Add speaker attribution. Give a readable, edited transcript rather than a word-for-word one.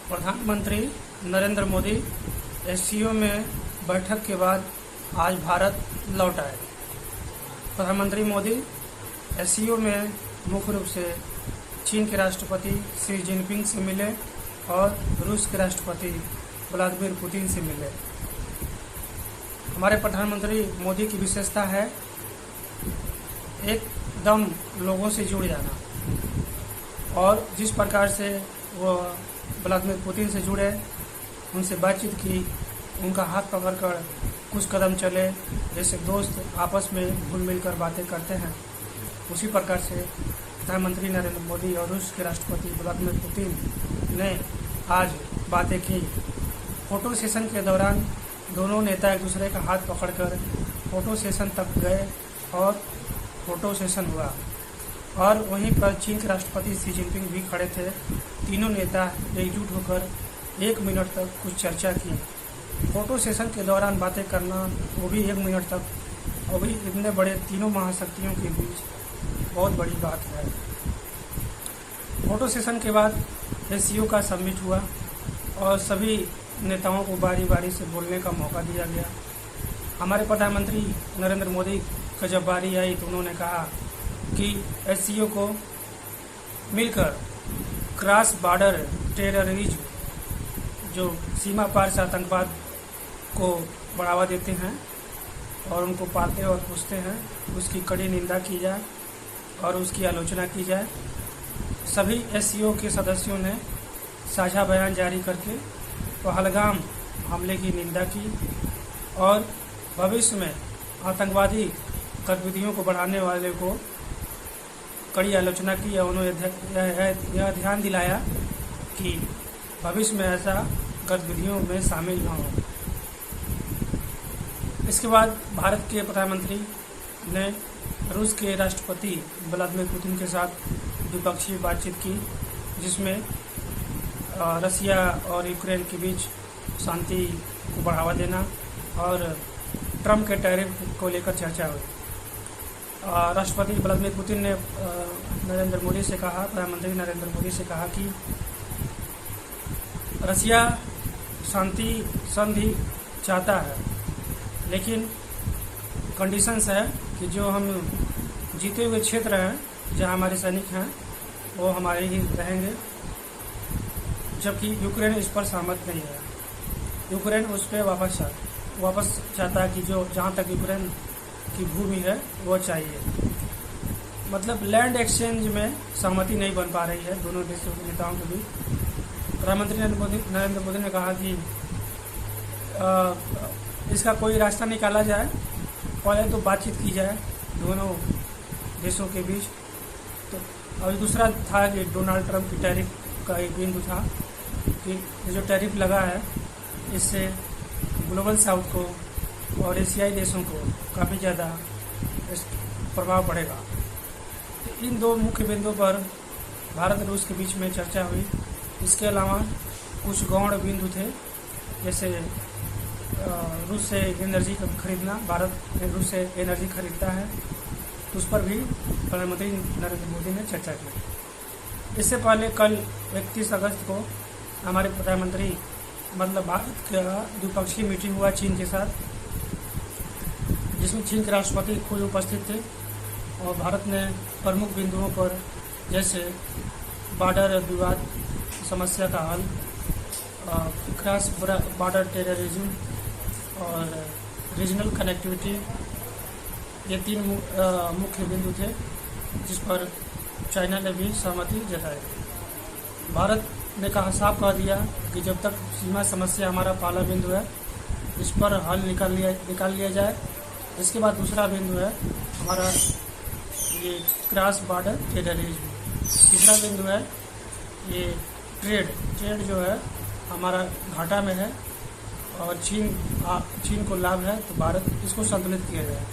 Speaker 1: प्रधानमंत्री नरेंद्र मोदी एससीओ में बैठक के बाद आज भारत लौट आए। प्रधानमंत्री मोदी एससीओ में मुख्य रूप से चीन के राष्ट्रपति शी जिनपिंग से मिले और रूस के राष्ट्रपति व्लादिमीर पुतिन से मिले। हमारे प्रधानमंत्री मोदी की विशेषता है एकदम लोगों से जुड़ जाना, और जिस प्रकार से वो व्लादिमीर पुतिन से जुड़े, उनसे बातचीत की, उनका हाथ पकड़कर कुछ कदम चले, जैसे दोस्त आपस में घुल मिल कर बातें करते हैं, उसी प्रकार से प्रधानमंत्री नरेंद्र मोदी और रूस के राष्ट्रपति व्लादिमीर पुतिन ने आज बातें की। फोटो सेशन के दौरान दोनों नेता एक दूसरे का हाथ पकड़कर फोटो सेशन तक गए और फोटो सेशन हुआ। और वहीं पर चीन के राष्ट्रपति शी जिनपिंग भी खड़े थे। तीनों नेता एकजुट होकर 1 मिनट तक कुछ चर्चा की। फोटो सेशन के दौरान बातें करना, वो भी 1 मिनट तक, वो भी इतने बड़े तीनों महाशक्तियों के बीच बहुत बड़ी बात है। फोटो सेशन के बाद एससीओ का समिट हुआ और सभी नेताओं को बारी बारी से बोलने का मौका दिया गया। हमारे प्रधानमंत्री नरेंद्र मोदी का जब बारी आई तो उन्होंने कहा कि एससीओ को मिलकर क्रॉस बॉर्डर टेररिज्म, जो सीमा पार से आतंकवाद को बढ़ावा देते हैं और उनको पालते और पूछते हैं, उसकी कड़ी निंदा की जाए और उसकी आलोचना की जाए। सभी एससीओ के सदस्यों ने साझा बयान जारी करके पहलगाम हमले की निंदा की और भविष्य में आतंकवादी गतिविधियों को बढ़ाने वाले को कड़ी आलोचना की। और उन्होंने यह ध्यान दिलाया कि भविष्य में ऐसा गतिविधियों में शामिल न हो। इसके बाद भारत के प्रधानमंत्री ने रूस के राष्ट्रपति व्लादिमीर पुतिन के साथ द्विपक्षीय बातचीत की, जिसमें रसिया और यूक्रेन के बीच शांति को बढ़ावा देना और ट्रंप के टैरिफ को लेकर चर्चा हुई। राष्ट्रपति व्लादिमीर पुतिन ने नरेंद्र मोदी से कहा, प्रधानमंत्री नरेंद्र मोदी से कहा कि रसिया शांति संधि चाहता है, लेकिन कंडीशंस है कि जो हम जीते हुए क्षेत्र हैं, जहां हमारे सैनिक हैं, वो हमारे ही रहेंगे, जबकि यूक्रेन इस पर सहमत नहीं है। यूक्रेन उस पर वापस चाहता है कि जो जहां तक यूक्रेन की भूमि है वो चाहिए। मतलब लैंड एक्सचेंज में सहमति नहीं बन पा रही है दोनों देशों के नेताओं के बीच। प्रधानमंत्री नरेंद्र मोदी ने कहा कि इसका कोई रास्ता निकाला जाए, पहले तो बातचीत की जाए दोनों देशों के बीच। तो और दूसरा था कि डोनाल्ड ट्रंप की टैरिफ का एक बिंदु था कि जो टैरिफ लगा है, इससे ग्लोबल साउथ को और एशियाई देशों को काफ़ी ज़्यादा प्रभाव पड़ेगा। तो इन दो मुख्य बिंदुओं पर भारत रूस के बीच में चर्चा हुई। इसके अलावा कुछ गौण बिंदु थे, जैसे रूस से एनर्जी खरीदना, भारत रूस से एनर्जी खरीदता है, तो उस पर भी प्रधानमंत्री नरेंद्र मोदी ने चर्चा की। इससे पहले कल 31 अगस्त को हमारे प्रधानमंत्री भारत का द्विपक्षीय मीटिंग हुआ चीन के साथ, जिसमें चीन के राष्ट्रपति खुद उपस्थित थे और भारत ने प्रमुख बिंदुओं पर, जैसे बॉर्डर विवाद समस्या का हल, क्रॉस बॉर्डर टेररिज्म और रीजनल कनेक्टिविटी, ये 3 मुख्य बिंदु थे जिस पर चाइना ने भी सहमति जताई। भारत ने साफ कह दिया कि जब तक सीमा समस्या हमारा पहला बिंदु है, इस पर हल निकाल लिया जाए। इसके बाद दूसरा बिंदु है हमारा ये क्रॉस बॉर्डर टेररिज्म। तीसरा बिंदु है ये ट्रेड जो है हमारा घाटा में है और चीन को लाभ है, तो भारत इसको संतुलित किया जाए।